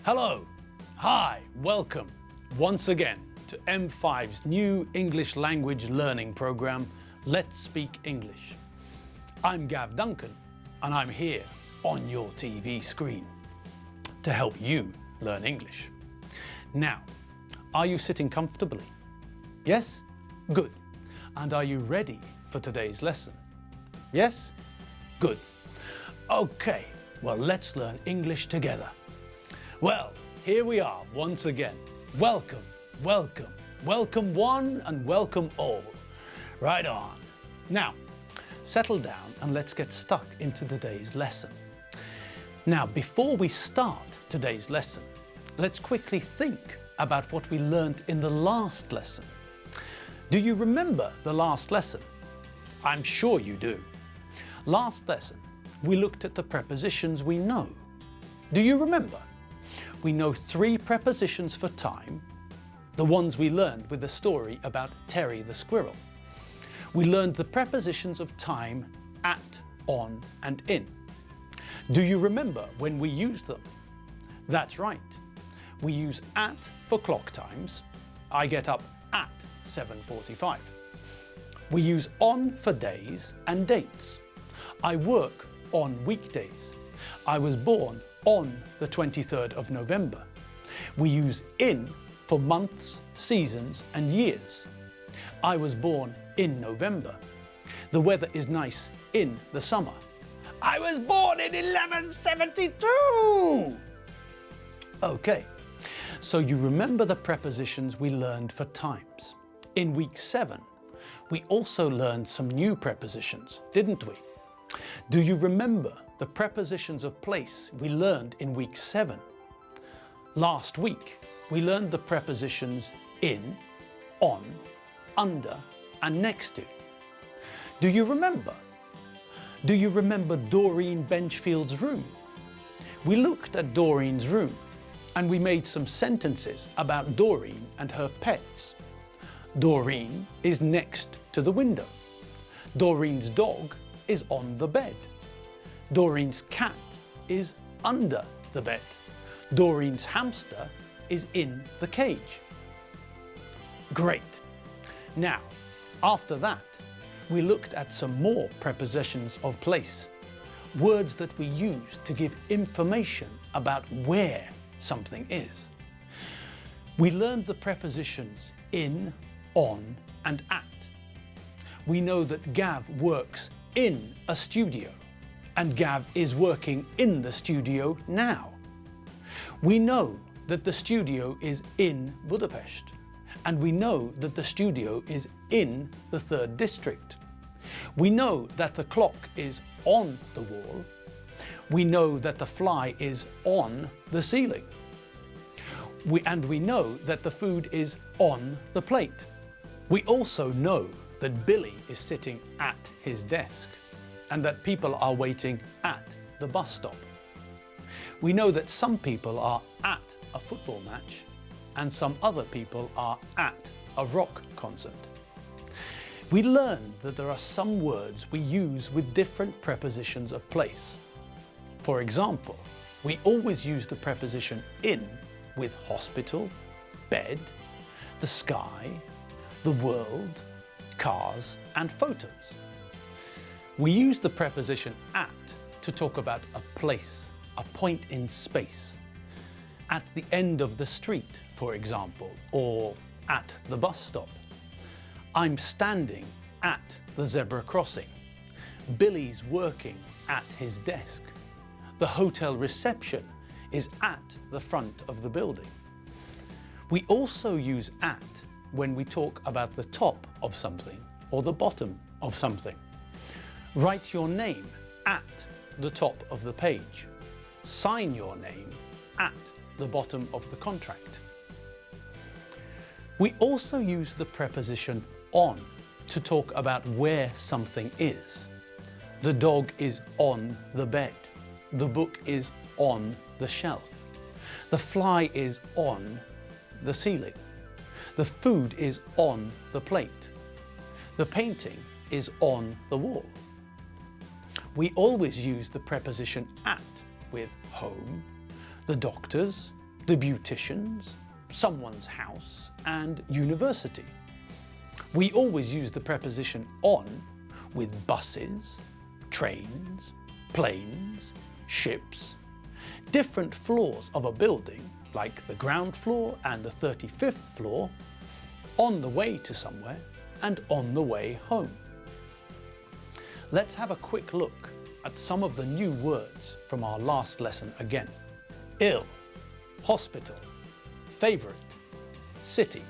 Hello, hi, welcome once again to M5's new English language learning program, Let's Speak English. I'm Gav Duncan and I'm here on your TV screen to help you learn English. Now, are you sitting comfortably? Yes? Good. And are you ready for today's lesson? Yes? Good. Okay, well, let's learn English together. Well, here we are once again. Welcome, welcome, welcome one and welcome all. Right on. Now, settle down and let's get stuck into today's lesson. Now, before we start today's lesson, let's quickly think about what we learned in the last lesson. Do you remember the last lesson? I'm sure you do. Last lesson, we looked at the prepositions we know. Do you remember? We know 3 prepositions for time, the ones we learned with the story about Terry the squirrel. We learned the prepositions of time at, on, and in. Do you remember when we used them? That's right. We use at for clock times. I get up at 7:45. We use on for days and dates. I work on weekdays. I was born on the 23rd of November. We use in for months, seasons and years. I was born in November. The weather is nice in the summer. I was born in 1172! Okay, so you remember the prepositions we learned for times. In week 7, we also learned some new prepositions, didn't we? Do you remember the prepositions of place we learned in week 7? Last week, we learned the prepositions in, on, under, and next to. Do you remember? Do you remember Doreen Benchfield's room? We looked at Doreen's room and we made some sentences about Doreen and her pets. Doreen is next to the window. Doreen's dog is on the bed. Doreen's cat is under the bed. Doreen's hamster is in the cage. Great. Now, after that, we looked at some more prepositions of place, words that we use to give information about where something is. We learned the prepositions in, on, and at. We know that Gav works in a studio, and Gav is working in the studio now. We know that the studio is in Budapest, and we know that the studio is in the 3rd district. We know that the clock is on the wall. We know that the fly is on the ceiling. We know that the food is on the plate. We also know that Billy is sitting at his desk and that people are waiting at the bus stop. We know that some people are at a football match and some other people are at a rock concert. We learned that there are some words we use with different prepositions of place. For example, we always use the preposition in with hospital, bed, the sky, the world, cars and photos. We use the preposition at to talk about a place, a point in space. At the end of the street, for example, or at the bus stop. I'm standing at the zebra crossing. Billy's working at his desk. The hotel reception is at the front of the building. We also use at when we talk about the top of something or the bottom of something. Write your name at the top of the page. Sign your name at the bottom of the contract. We also use the preposition on to talk about where something is. The dog is on the bed. The book is on the shelf. The fly is on the ceiling. The food is on the plate. The painting is on the wall. We always use the preposition at with home, the doctors, the beauticians, someone's house, and university. We always use the preposition on with buses, trains, planes, ships, different floors of a building, like the ground floor and the 35th floor, on the way to somewhere and on the way home. Let's have a quick look at some of the new words from our last lesson again. Ill, hospital, favourite, city,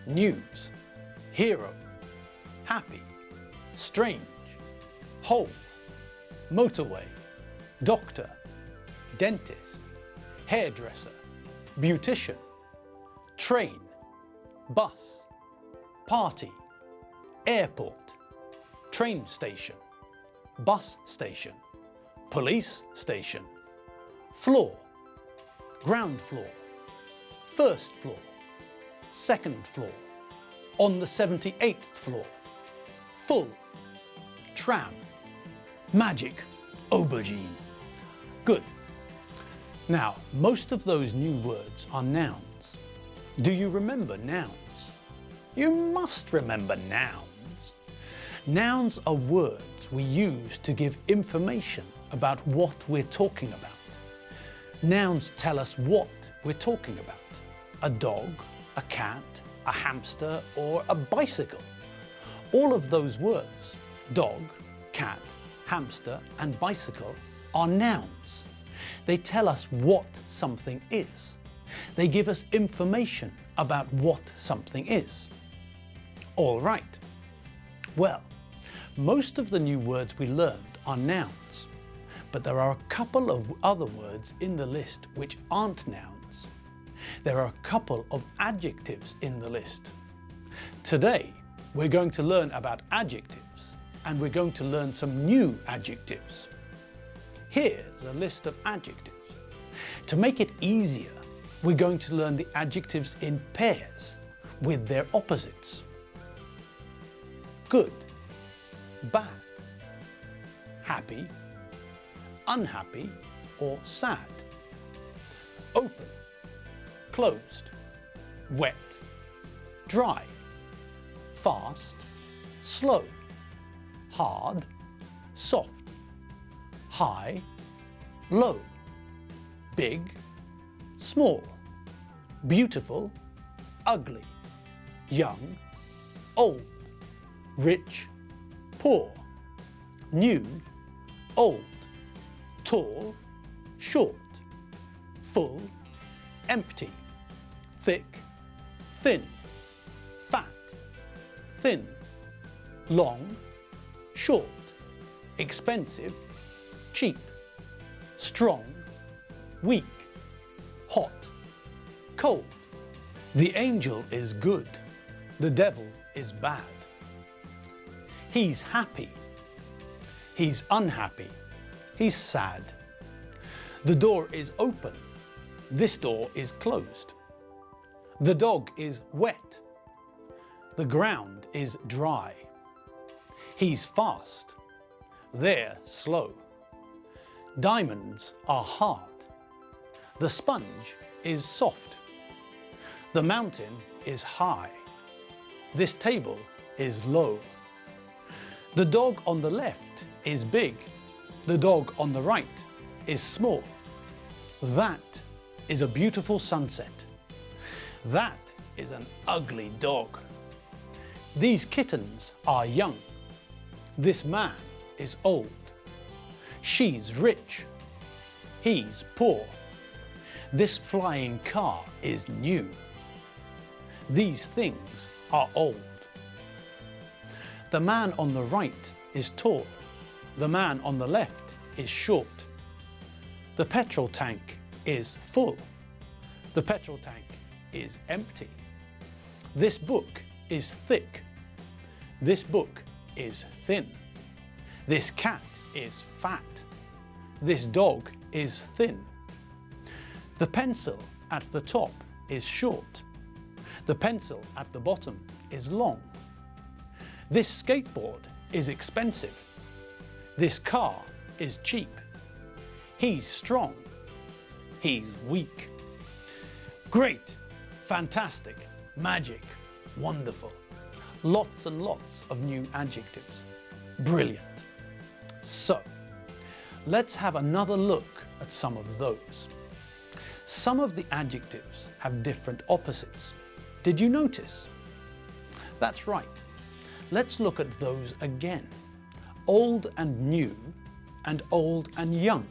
news, hero, happy, strange, whole, motorway, doctor, dentist, hairdresser, beautician, train, bus, party, airport, train station, bus station, police station, floor, ground floor, first floor, second floor, on the 78th floor, full, tram, magic, aubergine. Good. Now, most of those new words are nouns. Do you remember nouns? You must remember nouns. Nouns are words we use to give information about what we're talking about. Nouns tell us what we're talking about. A dog, a cat, a hamster, or a bicycle. All of those words, dog, cat, hamster, and bicycle, are nouns. They tell us what something is. They give us information about what something is. All right. Well, most of the new words we learned are nouns, but there are a couple of other words in the list which aren't nouns. There are a couple of adjectives in the list. Today, we're going to learn about adjectives, and we're going to learn some new adjectives. Here's a list of adjectives. To make it easier, we're going to learn the adjectives in pairs with their opposites. Good, bad, happy, unhappy or sad, open, closed, wet, dry, fast, slow, hard, soft, high, low, big, small, beautiful, ugly, young, old, rich, poor, new, old, tall, short, full, empty, thick, thin, fat, thin, long, short, expensive, cheap, strong, weak, hot, cold. The angel is good, the devil is bad. He's happy, he's unhappy, he's sad. The door is open, this door is closed. The dog is wet, the ground is dry. He's fast, they're slow. Diamonds are hard, the sponge is soft. The mountain is high, this table is low. The dog on the left is big, the dog on the right is small. That is a beautiful sunset. That is an ugly dog. These kittens are young. This man is old. She's rich. He's poor. This flying car is new. These things are old. The man on the right is tall. The man on the left is short. The petrol tank is full. The petrol tank is empty. This book is thick. This book is thin. This cat is fat. This dog is thin. The pencil at the top is short. The pencil at the bottom is long. This skateboard is expensive. This car is cheap. He's strong. He's weak. Great, fantastic, magic, wonderful. Lots and lots of new adjectives. Brilliant. So, let's have another look at some of those. Some of the adjectives have different opposites. Did you notice? That's right. Let's look at those again. Old and new, and old and young.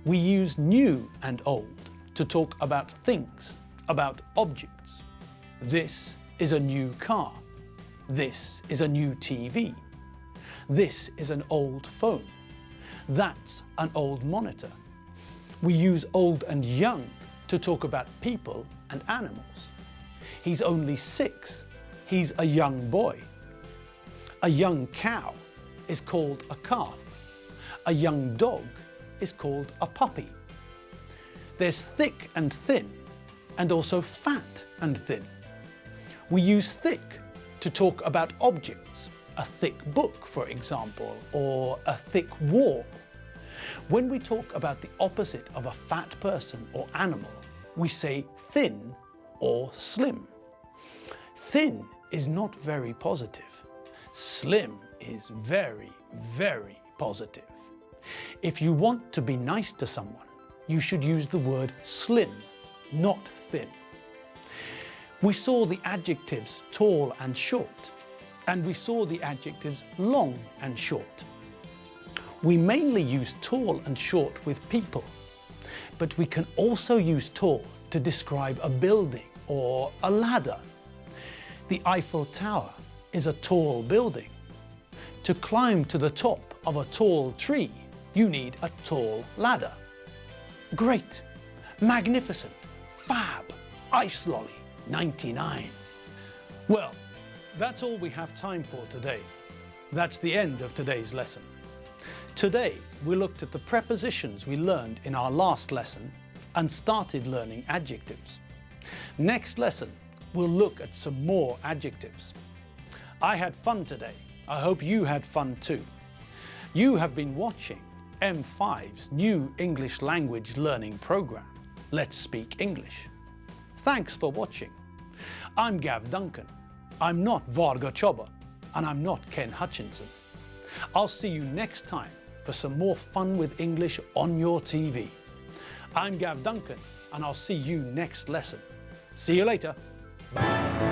We use new and old to talk about things, about objects. This is a new car. This is a new TV. This is an old phone. That's an old monitor. We use old and young to talk about people and animals. He's only 6. He's a young boy. A young cow is called a calf. A young dog is called a puppy. There's thick and thin, and also fat and thin. We use thick to talk about objects, a thick book, for example, or a thick wall. When we talk about the opposite of a fat person or animal, we say thin or slim. Thin is not very positive. Slim is very, very positive. If you want to be nice to someone, you should use the word slim, not thin. We saw the adjectives tall and short, and we saw the adjectives long and short. We mainly use tall and short with people, but we can also use tall to describe a building or a ladder. The Eiffel Tower is a tall building. To climb to the top of a tall tree, you need a tall ladder. Great, magnificent, fab, ice lolly, 99. Well, that's all we have time for today. That's the end of today's lesson. Today, we looked at the prepositions we learned in our last lesson and started learning adjectives. Next lesson, we'll look at some more adjectives. I had fun today. I hope you had fun too. You have been watching M5's new English language learning program, Let's Speak English. Thanks for watching. I'm Gav Duncan. I'm not Varga Choba, and I'm not Ken Hutchinson. I'll see you next time for some more fun with English on your TV. I'm Gav Duncan, and I'll see you next lesson. See you later. Bye.